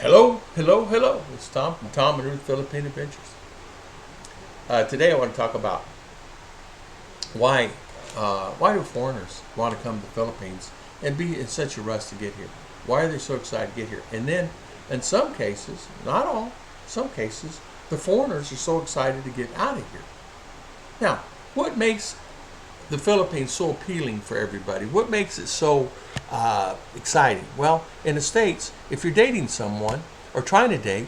Hello, hello, hello. It's Tom from Tom and Ruth Philippine Adventures. Today I want to talk about why why do foreigners want to come to the Philippines and be in such a rush to get here? Why are they so excited to get here? And then, in some cases, not all, some cases, the foreigners are so excited to get out of here. Now, what makes the Philippines so appealing for everybody? What makes it so exciting? Well, in the States, if you're dating someone or trying to date,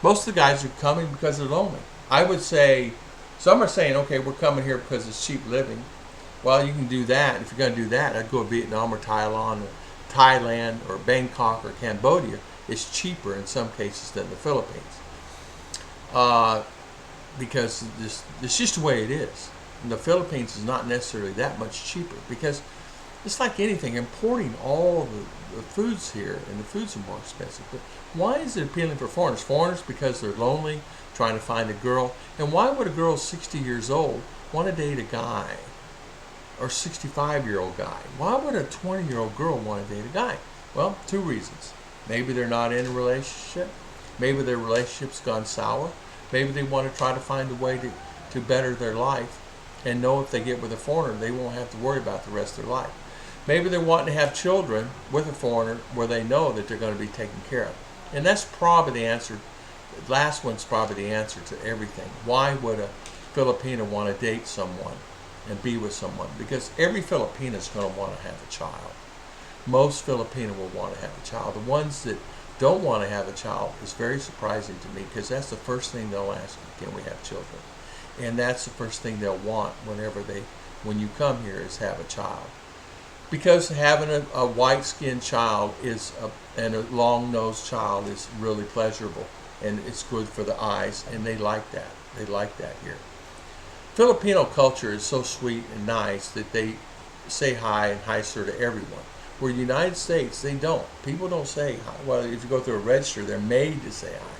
most of the guys are coming because they're lonely. I would say, some are saying, okay, we're coming here because it's cheap living. Well, you can do that. If you're going to do that, I'd go to Vietnam or Thailand or Bangkok or Cambodia. It's cheaper in some cases than the Philippines. Because it's just the way it is. And the Philippines is not necessarily that much cheaper because it's like anything, importing all the foods here, and the foods are more expensive. But why is it appealing for foreigners? Foreigners because they're lonely, trying to find a girl. And why would a girl 60 years old want to date a guy or 65-year-old guy? Why would a 20-year-old girl want to date a guy? Well, two reasons. Maybe they're not in a relationship. Maybe their relationship's gone sour. Maybe they want to try to find a way to better their life and know if they get with a foreigner, they won't have to worry about the rest of their life. Maybe they're wanting to have children with a foreigner where they know that they're going to be taken care of. And that's probably the answer. The last one's probably the answer to everything. Why would a Filipino want to date someone and be with someone? Because every Filipino is going to want to have a child. Most Filipino will want to have a child. The ones that don't want to have a child is very surprising to me because that's the first thing they'll ask you, can we have children? And that's the first thing they'll want when you come here is have a child. Because having a white-skinned child and a long-nosed child is really pleasurable, and it's good for the eyes, and they like that. They like that here. Filipino culture is so sweet and nice that they say hi and hi sir to everyone. Where the United States, they don't. People don't say hi. Well, if you go through a register, they're made to say hi.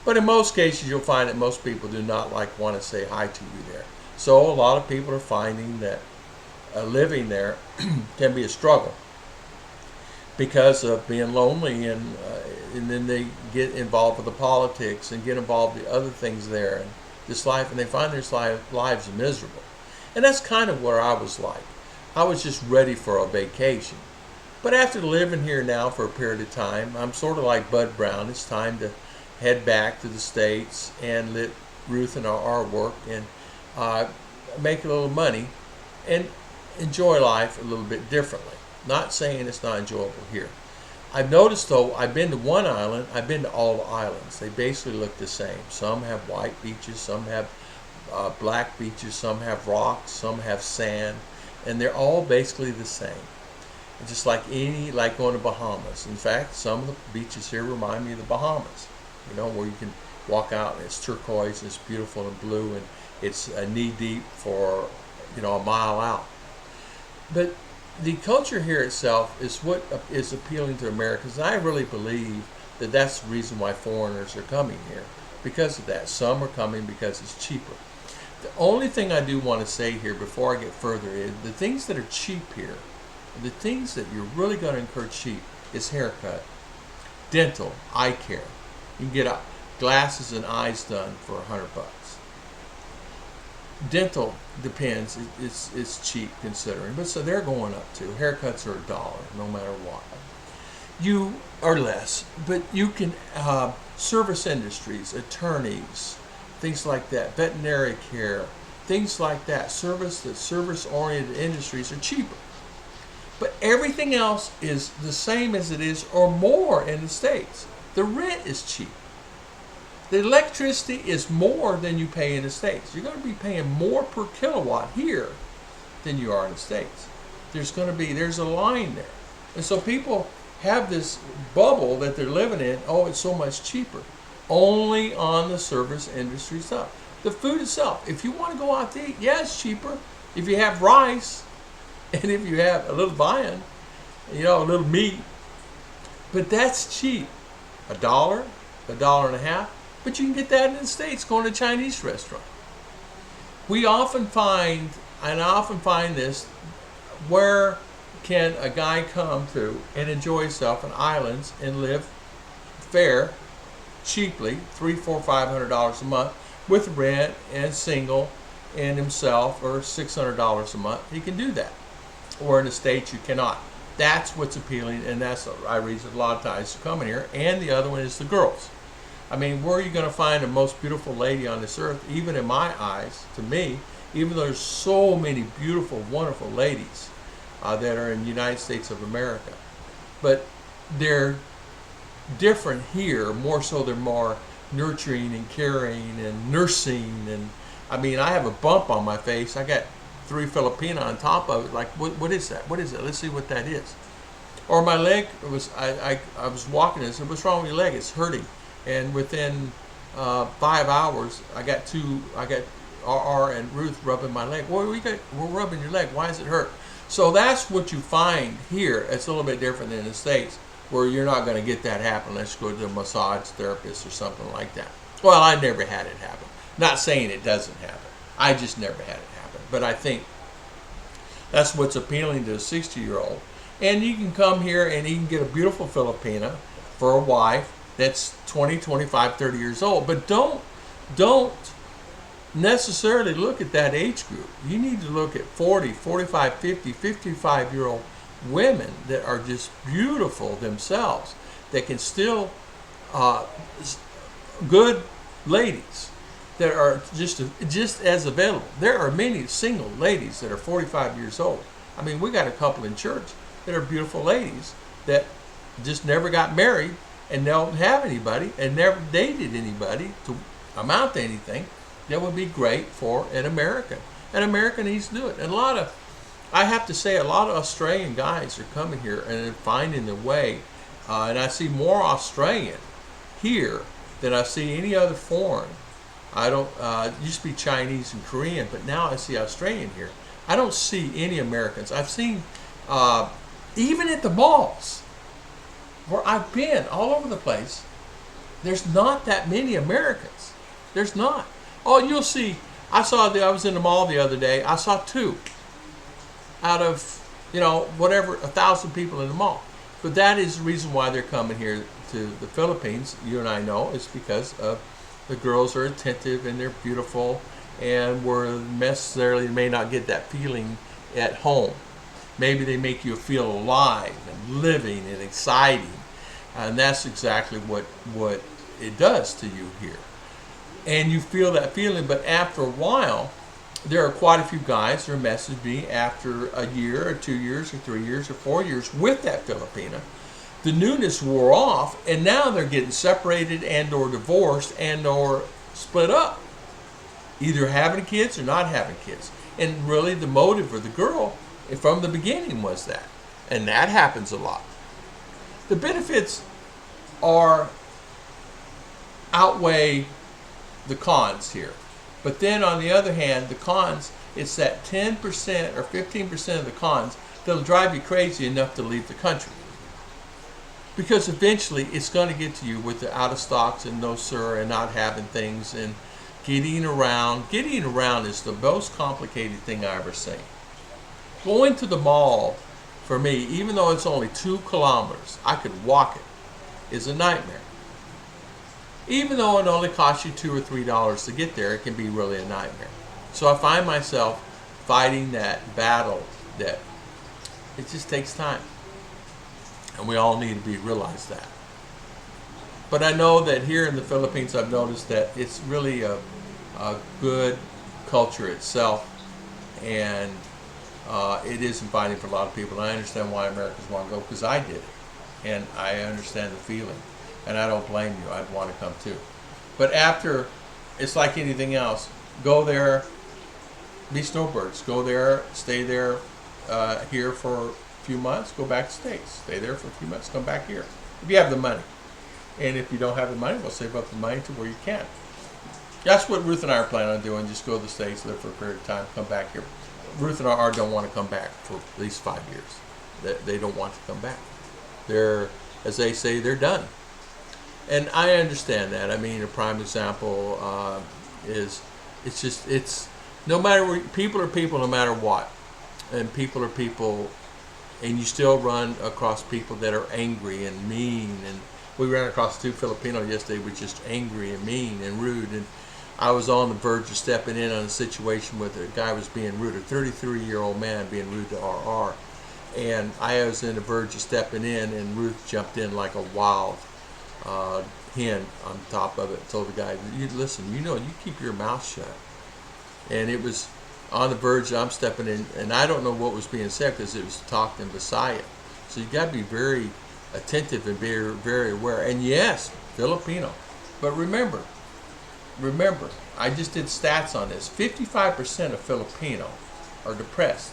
But in most cases, you'll find that most people do not want to say hi to you there. So a lot of people are finding that living there can be a struggle because of being lonely, and then they get involved with the politics and get involved with the other things there and this life, and they find their lives miserable. And that's kind of where I was like. I was just ready for a vacation. But after living here now for a period of time, I'm sort of like Bud Brown. It's time to head back to the States and let Ruth and our work and make a little money and enjoy life a little bit differently. Not saying it's not enjoyable here. I've noticed though, I've been to one island, I've been to all the islands. They basically look the same. Some have white beaches, some have black beaches, some have rocks, some have sand, and they're all basically the same. Just like going to Bahamas. In fact, some of the beaches here remind me of the Bahamas. Where you can walk out and it's turquoise and it's beautiful and blue and it's knee deep for, a mile out. But the culture here itself is what is appealing to Americans. I really believe that that's the reason why foreigners are coming here, because of that. Some are coming because it's cheaper. The only thing I do want to say here before I get further is the things that are cheap here, the things that you're really going to incur cheap is haircut, dental, eye care. You can get glasses and eyes done for $100. Dental depends. It's cheap considering, but so they're going up too. Haircuts are $1 no matter what. You are less, but you can service industries, attorneys, things like that, veterinary care, things like that. Service-oriented industries are cheaper. But everything else is the same as it is or more in the States. The rent is cheap. The electricity is more than you pay in the States. You're going to be paying more per kilowatt here than you are in the States. There's a line there. And so people have this bubble that they're living in. Oh, it's so much cheaper. Only on the service industry stuff. The food itself, if you want to go out to eat, yeah, it's cheaper. If you have rice and if you have a little viand, a little meat, but that's cheap. $1, $1.50, but you can get that in the States going to a Chinese restaurant. I often find this, where can a guy come to and enjoy himself on islands and live fair, cheaply, $300, $400, $500 a month with rent and single and himself, or $600 a month. He can do that. Or in the States, you cannot. That's what's appealing, and that's I reason a lot of times to come in here. And the other one is the girls. I mean, where are you going to find the most beautiful lady on this earth? Even in my eyes, to me, even though there's so many beautiful, wonderful ladies that are in the United States of America, but they're different here. More so, they're more nurturing and caring and nursing. And I mean, I have a bump on my face. I got 3 Filipina on top of it. Like, what is that? What is that? Let's see what that is. Or my leg was, I was walking and I said, what's wrong with your leg? It's hurting. And within 5 hours, I got RR and Ruth rubbing my leg. Well, we're rubbing your leg. Why does it hurt? So that's what you find here. It's a little bit different than in the States, where you're not going to get that happen unless you go to a massage therapist or something like that. Well, I never had it happen. Not saying it doesn't happen. I just never had it happen. But I think that's what's appealing to a 60-year-old. And you can come here and you can get a beautiful Filipina for a wife that's 20, 25, 30 years old. But don't necessarily look at that age group. You need to look at 40, 45, 50, 55-year-old women that are just beautiful themselves, that can still, good ladies that are just as available. There are many single ladies that are 45 years old. I mean, we got a couple in church that are beautiful ladies that just never got married and don't have anybody and never dated anybody to amount to anything that would be great for an American. An American needs to do it. And I have to say, a lot of Australian guys are coming here and finding their way. And I see more Australian here than I see any other foreign. I don't, it used to be Chinese and Korean, but now I see Australian here. I don't see any Americans. I've seen, even at the malls, where I've been all over the place, there's not that many Americans. There's not. Oh, you'll see, I was in the mall the other day, I saw 2 out of, whatever, 1,000 people in the mall. But that is the reason why they're coming here to the Philippines, you and I know, is because of the girls are attentive and they're beautiful, and they may not get that feeling at home. Maybe they make you feel alive and living and exciting. And that's exactly what it does to you here. And you feel that feeling, but after a while, there are quite a few guys that are messaging me after a year or 2 years or 3 years or 4 years with that Filipina. The newness wore off, and now they're getting separated and or divorced and or split up. Either having kids or not having kids. And really the motive for the girl from the beginning was that. And that happens a lot. The benefits outweigh the cons here. But then on the other hand, the cons, it's that 10% or 15% of the cons that'll drive you crazy enough to leave the country. Because eventually it's going to get to you with the out of stocks and no sir and not having things and getting around. Getting around is the most complicated thing I ever seen. Going to the mall, for me, even though it's only 2 kilometers, I could walk it, is a nightmare. Even though it only costs you $2 or $3 to get there, it can be really a nightmare. So I find myself fighting that battle that it just takes time. And we all need to realize that. But I know that here in the Philippines, I've noticed that it's really a good culture itself. And it is inviting for a lot of people. And I understand why Americans want to go, because I did it. And I understand the feeling. And I don't blame you. I'd want to come too. But after, it's like anything else. Go there, be snowbirds. Go there, stay there here for a few months, go back to the States. Stay there for a few months, come back here. If you have the money. And if you don't have the money, we'll save up the money to where you can. That's what Ruth and I are planning on doing. Just go to the States, live for a period of time, come back here. Ruth and I don't want to come back for at least 5 years. They don't want to come back. They're, as they say, they're done. And I understand that. I mean, a prime example is, it's no matter where, people are people no matter what. And people are people, and you still run across people that are angry and mean We ran across two Filipinos yesterday, who were just angry and mean and rude, and I was on the verge of stepping in on a situation where the guy was being rude, a 33-year-old man being rude to RR. And I was in the verge of stepping in, and Ruth jumped in like a wild hen on top of it. Told the guy, "You listen, you keep your mouth shut." And it was on the verge. I'm stepping in, and I don't know what was being said because it was talking beside it. So you got to be very attentive and very, very aware. And yes, Filipino, but remember, I just did stats on this. 55% of Filipino are depressed,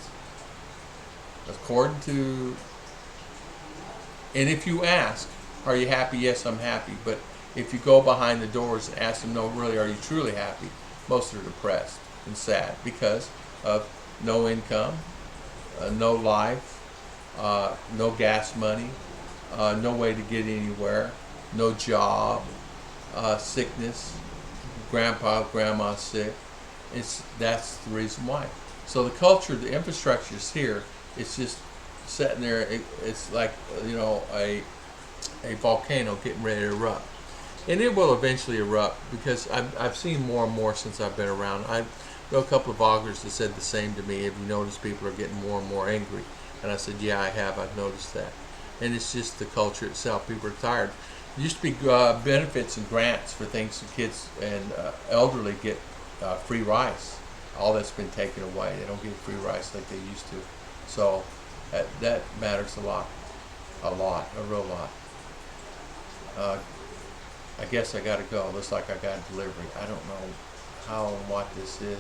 according to. And if you ask, "Are you happy?" Yes, I'm happy. But if you go behind the doors and ask them, "No, really, are you truly happy?" Most are depressed and sad because of no income, no life, no gas money, no way to get anywhere, no job, sickness, grandpa, grandma sick. That's the reason why. So the culture, the infrastructure is here. It's just sitting there. It's like a volcano getting ready to erupt, and it will eventually erupt because I've seen more and more since I've been around. I know a couple of vloggers that said the same to me. Have you noticed people are getting more and more angry? And I said, yeah, I have. I've noticed that. And it's just the culture itself. People are tired. There used to be benefits and grants for things so kids and elderly get free rice. All that's been taken away. They don't get free rice like they used to. So that matters a lot, a real lot. I guess I got to go. Looks like I got a delivery. I don't know how and what this is,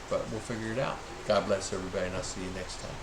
but we'll figure it out. God bless everybody, and I'll see you next time.